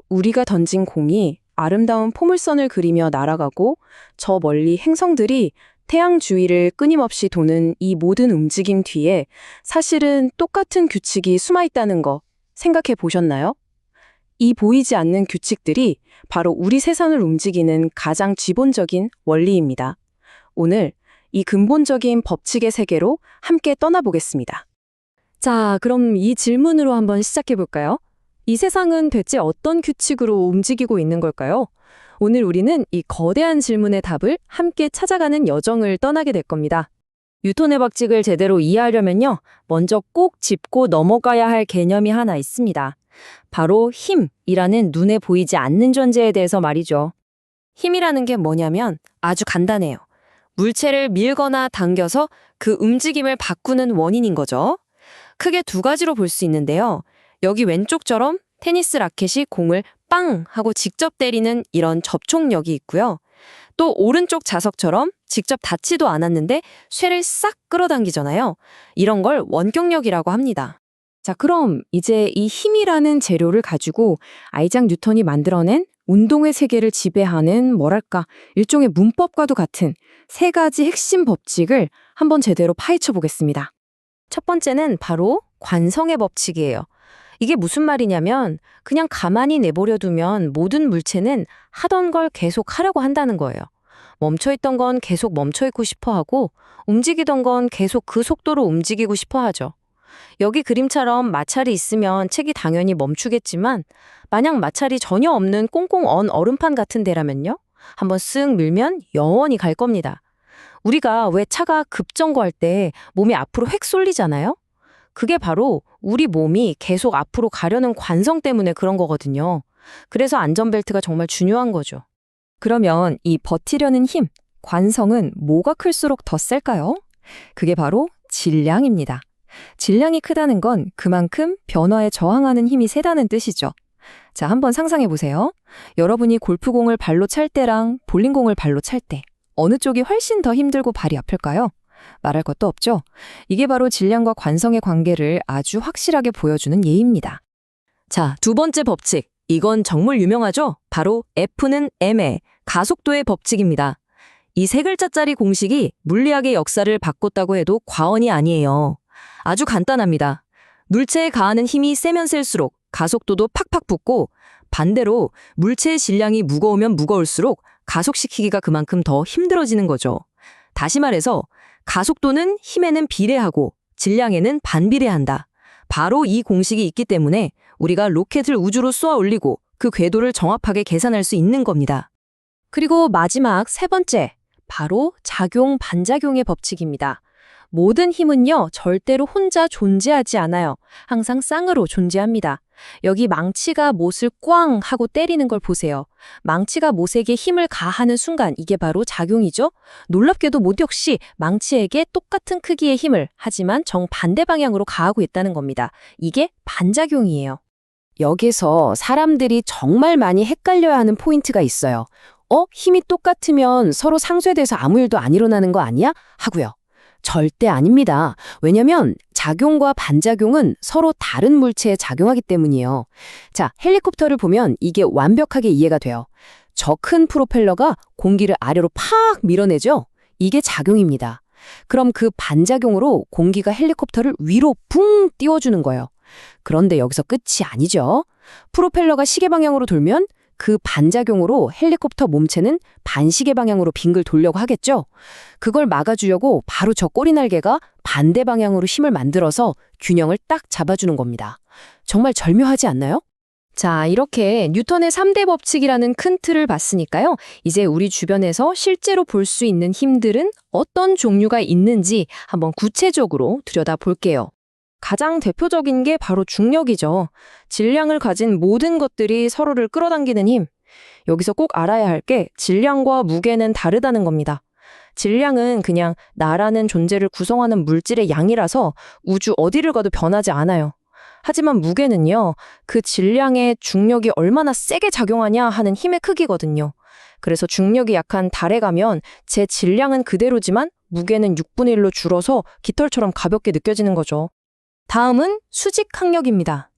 우리가 던진 공이 아름다운 포물선을 그리며 날아가고 저 멀리 행성들이 태양 주위를 끊임없이 도는 이 모든 움직임 뒤에 사실은 똑같은 규칙이 숨어 있다는 거 생각해 보셨나요? 이 보이지 않는 규칙들이 바로 우리 세상을 움직이는 가장 기본적인 원리입니다. 오늘 이 근본적인 법칙의 세계로 함께 떠나보겠습니다. 자, 그럼 이 질문으로 한번 시작해 볼까요? 이 세상은 대체 어떤 규칙으로 움직이고 있는 걸까요? 오늘 우리는 이 거대한 질문의 답을 함께 찾아가는 여정을 떠나게 될 겁니다. 뉴턴의 법칙을 제대로 이해하려면요, 먼저 꼭 짚고 넘어가야 할 개념이 하나 있습니다. 바로 힘이라는 눈에 보이지 않는 존재에 대해서 말이죠. 힘이라는 게 뭐냐면 아주 간단해요. 물체를 밀거나 당겨서 그 움직임을 바꾸는 원인인 거죠. 크게 두 가지로 볼 수 있는데요. 여기 왼쪽처럼 테니스 라켓이 공을 빵 하고 직접 때리는 이런 접촉력이 있고요. 또 오른쪽 자석처럼 직접 닿지도 않았는데 쇠를 싹 끌어당기잖아요. 이런 걸 원격력이라고 합니다. 자, 그럼 이제 이 힘이라는 재료를 가지고 아이작 뉴턴이 만들어낸 운동의 세계를 지배하는 뭐랄까 일종의 문법과도 같은 세 가지 핵심 법칙을 한번 제대로 파헤쳐 보겠습니다. 첫 번째는 바로 관성의 법칙이에요. 이게 무슨 말이냐면 그냥 가만히 내버려 두면 모든 물체는 하던 걸 계속 하려고 한다는 거예요. 멈춰있던 건 계속 멈춰있고 싶어 하고 움직이던 건 계속 그 속도로 움직이고 싶어 하죠. 여기 그림처럼 마찰이 있으면 책이 당연히 멈추겠지만 만약 마찰이 전혀 없는 꽁꽁 언 얼음판 같은 데라면요? 한번 쓱 밀면 영원히 갈 겁니다. 우리가 왜 차가 급정거할 때 몸이 앞으로 획 쏠리잖아요? 그게 바로 우리 몸이 계속 앞으로 가려는 관성 때문에 그런 거거든요. 그래서 안전벨트가 정말 중요한 거죠. 그러면 이 버티려는 힘, 관성은 뭐가 클수록 더 셀까요? 그게 바로 질량입니다. 질량이 크다는 건 그만큼 변화에 저항하는 힘이 세다는 뜻이죠. 자, 한번 상상해 보세요. 여러분이 골프공을 발로 찰 때랑 볼링공을 발로 찰 때 어느 쪽이 훨씬 더 힘들고 발이 아플까요? 말할 것도 없죠. 이게 바로 질량과 관성의 관계를 아주 확실하게 보여주는 예입니다. 자, 두 번째 법칙. 이건 정말 유명하죠? 바로 F는 m의 가속도의 법칙입니다. 이 세 글자짜리 공식이 물리학의 역사를 바꿨다고 해도 과언이 아니에요. 아주 간단합니다. 물체에 가하는 힘이 세면 셀수록 가속도도 팍팍 붙고 반대로 물체의 질량이 무거우면 무거울수록 가속시키기가 그만큼 더 힘들어지는 거죠. 다시 말해서 가속도는 힘에는 비례하고 질량에는 반비례한다. 바로 이 공식이 있기 때문에 우리가 로켓을 우주로 쏘아 올리고 그 궤도를 정확하게 계산할 수 있는 겁니다. 그리고 마지막 세 번째, 바로 작용-반작용의 법칙입니다. 모든 힘은요, 절대로 혼자 존재하지 않아요. 항상 쌍으로 존재합니다. 여기 망치가 못을 꽝 하고 때리는 걸 보세요. 망치가 못에게 힘을 가하는 순간 이게 바로 작용이죠. 놀랍게도 못 역시 망치에게 똑같은 크기의 힘을 하지만 정반대 방향으로 가하고 있다는 겁니다. 이게 반작용이에요. 여기서 사람들이 정말 많이 헷갈려야 하는 포인트가 있어요. 힘이 똑같으면 서로 상쇄돼서 아무 일도 안 일어나는 거 아니야? 하고요. 절대 아닙니다. 왜냐면 작용과 반작용은 서로 다른 물체에 작용하기 때문이에요. 자, 헬리콥터를 보면 이게 완벽하게 이해가 돼요. 저 큰 프로펠러가 공기를 아래로 팍 밀어내죠? 이게 작용입니다. 그럼 그 반작용으로 공기가 헬리콥터를 위로 붕 띄워주는 거예요. 그런데 여기서 끝이 아니죠. 프로펠러가 시계 방향으로 돌면 그 반작용으로 헬리콥터 몸체는 반시계 방향으로 빙글 돌려고 하겠죠? 그걸 막아주려고 바로 저 꼬리날개가 반대 방향으로 힘을 만들어서 균형을 딱 잡아주는 겁니다. 정말 절묘하지 않나요? 자, 이렇게 뉴턴의 3대 법칙이라는 큰 틀을 봤으니까요. 이제 우리 주변에서 실제로 볼 수 있는 힘들은 어떤 종류가 있는지 한번 구체적으로 들여다볼게요. 가장 대표적인 게 바로 중력이죠. 질량을 가진 모든 것들이 서로를 끌어당기는 힘. 여기서 꼭 알아야 할 게 질량과 무게는 다르다는 겁니다. 질량은 그냥 나라는 존재를 구성하는 물질의 양이라서 우주 어디를 가도 변하지 않아요. 하지만 무게는요, 그 질량에 중력이 얼마나 세게 작용하냐 하는 힘의 크기거든요. 그래서 중력이 약한 달에 가면 제 질량은 그대로지만 무게는 6분의 1로 줄어서 깃털처럼 가볍게 느껴지는 거죠. 다음은 수직항력입니다.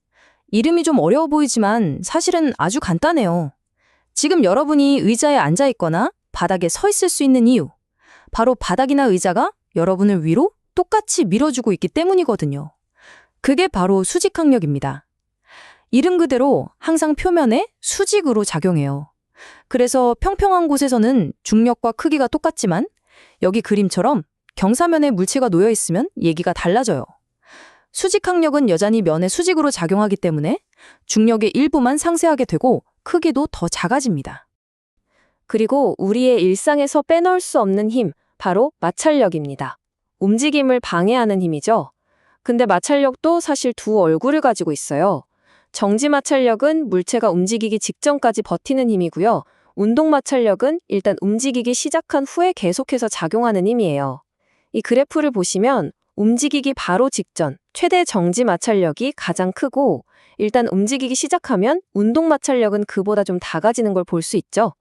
이름이 좀 어려워 보이지만 사실은 아주 간단해요. 지금 여러분이 의자에 앉아 있거나 바닥에 서 있을 수 있는 이유. 바로 바닥이나 의자가 여러분을 위로 똑같이 밀어주고 있기 때문이거든요. 그게 바로 수직항력입니다. 이름 그대로 항상 표면에 수직으로 작용해요. 그래서 평평한 곳에서는 중력과 크기가 똑같지만 여기 그림처럼 경사면에 물체가 놓여 있으면 얘기가 달라져요. 수직항력은 여전히 면에 수직으로 작용하기 때문에 중력의 일부만 상쇄하게 되고 크기도 더 작아집니다. 그리고 우리의 일상에서 빼놓을 수 없는 힘, 바로 마찰력입니다. 움직임을 방해하는 힘이죠. 근데 마찰력도 사실 두 얼굴을 가지고 있어요. 정지 마찰력은 물체가 움직이기 직전까지 버티는 힘이고요. 운동 마찰력은 일단 움직이기 시작한 후에 계속해서 작용하는 힘이에요. 이 그래프를 보시면 움직이기 바로 직전, 최대 정지 마찰력이 가장 크고 일단 움직이기 시작하면 운동 마찰력은 그보다 좀 작아지는 걸 볼 수 있죠.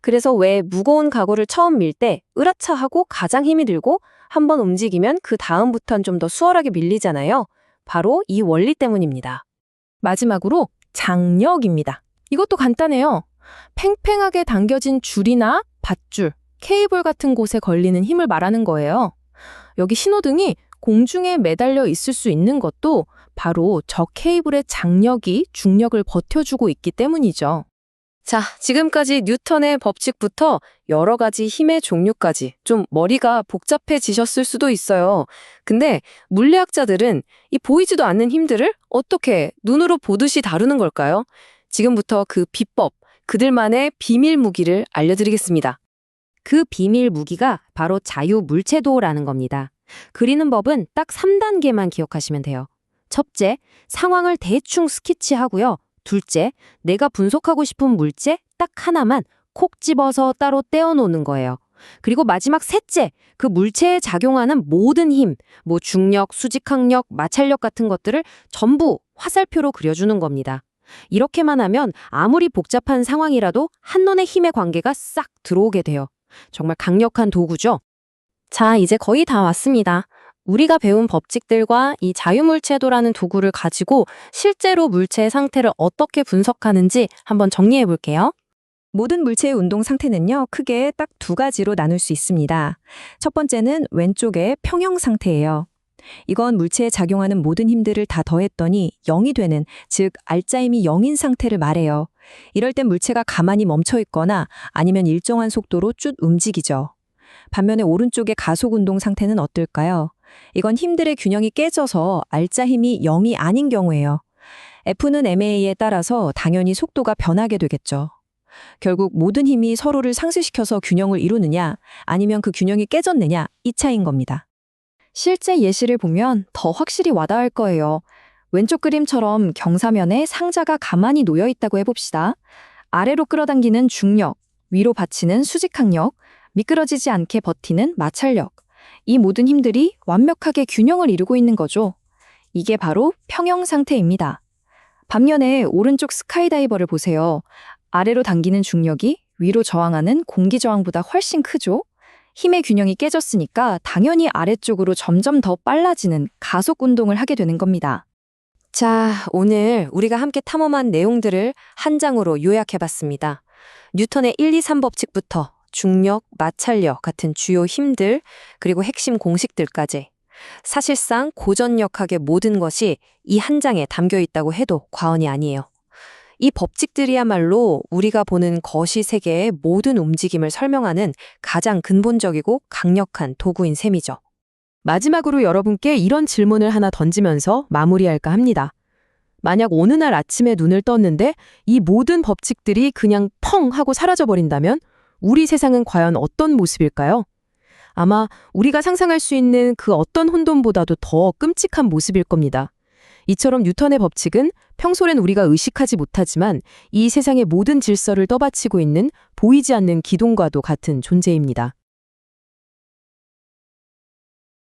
그래서 왜 무거운 가구를 처음 밀 때 으라차 하고 가장 힘이 들고 한번 움직이면 그 다음부턴 좀 더 수월하게 밀리잖아요. 바로 이 원리 때문입니다. 마지막으로 장력입니다. 이것도 간단해요. 팽팽하게 당겨진 줄이나 밧줄, 케이블 같은 곳에 걸리는 힘을 말하는 거예요. 여기 신호등이 공중에 매달려 있을 수 있는 것도 바로 저 케이블의 장력이 중력을 버텨주고 있기 때문이죠. 자, 지금까지 뉴턴의 법칙부터 여러 가지 힘의 종류까지 좀 머리가 복잡해지셨을 수도 있어요. 근데 물리학자들은 이 보이지도 않는 힘들을 어떻게 눈으로 보듯이 다루는 걸까요? 지금부터 그 비법, 그들만의 비밀 무기를 알려드리겠습니다. 그 비밀 무기가 바로 자유물체도라는 겁니다. 그리는 법은 딱 3단계만 기억하시면 돼요. 첫째, 상황을 대충 스케치하고요. 둘째, 내가 분석하고 싶은 물체 딱 하나만 콕 집어서 따로 떼어놓는 거예요. 그리고 마지막 셋째, 그 물체에 작용하는 모든 힘, 뭐 중력, 수직항력, 마찰력 같은 것들을 전부 화살표로 그려주는 겁니다. 이렇게만 하면 아무리 복잡한 상황이라도 한눈에 힘의 관계가 싹 들어오게 돼요. 정말 강력한 도구죠. 자, 이제 거의 다 왔습니다. 우리가 배운 법칙들과 이 자유물체도라는 도구를 가지고 실제로 물체의 상태를 어떻게 분석하는지 한번 정리해 볼게요. 모든 물체의 운동 상태는요, 크게 딱 두 가지로 나눌 수 있습니다. 첫 번째는 왼쪽의 평형 상태예요. 이건 물체에 작용하는 모든 힘들을 다 더했더니 0이 되는, 즉 알짜힘이 0인 상태를 말해요. 이럴 땐 물체가 가만히 멈춰 있거나 아니면 일정한 속도로 쭉 움직이죠. 반면에 오른쪽의 가속 운동 상태는 어떨까요? 이건 힘들의 균형이 깨져서 알짜힘이 0이 아닌 경우예요. F는 ma에 따라서 당연히 속도가 변하게 되겠죠. 결국 모든 힘이 서로를 상쇄시켜서 균형을 이루느냐, 아니면 그 균형이 깨졌느냐, 이 차이인 겁니다. 실제 예시를 보면 더 확실히 와닿을 거예요. 왼쪽 그림처럼 경사면에 상자가 가만히 놓여 있다고 해봅시다. 아래로 끌어당기는 중력, 위로 받치는 수직항력, 미끄러지지 않게 버티는 마찰력. 이 모든 힘들이 완벽하게 균형을 이루고 있는 거죠. 이게 바로 평형 상태입니다. 반면에 오른쪽 스카이다이버를 보세요. 아래로 당기는 중력이 위로 저항하는 공기 저항보다 훨씬 크죠? 힘의 균형이 깨졌으니까 당연히 아래쪽으로 점점 더 빨라지는 가속 운동을 하게 되는 겁니다. 자, 오늘 우리가 함께 탐험한 내용들을 한 장으로 요약해봤습니다. 뉴턴의 1, 2, 3법칙부터 중력, 마찰력 같은 주요 힘들, 그리고 핵심 공식들까지. 사실상 고전역학의 모든 것이 이 한 장에 담겨 있다고 해도 과언이 아니에요. 이 법칙들이야말로 우리가 보는 거시 세계의 모든 움직임을 설명하는 가장 근본적이고 강력한 도구인 셈이죠. 마지막으로 여러분께 이런 질문을 하나 던지면서 마무리할까 합니다. 만약 어느 날 아침에 눈을 떴는데 이 모든 법칙들이 그냥 펑 하고 사라져버린다면 우리 세상은 과연 어떤 모습일까요? 아마 우리가 상상할 수 있는 그 어떤 혼돈보다도 더 끔찍한 모습일 겁니다. 이처럼 뉴턴의 법칙은 평소엔 우리가 의식하지 못하지만 이 세상의 모든 질서를 떠받치고 있는 보이지 않는 기둥과도 같은 존재입니다.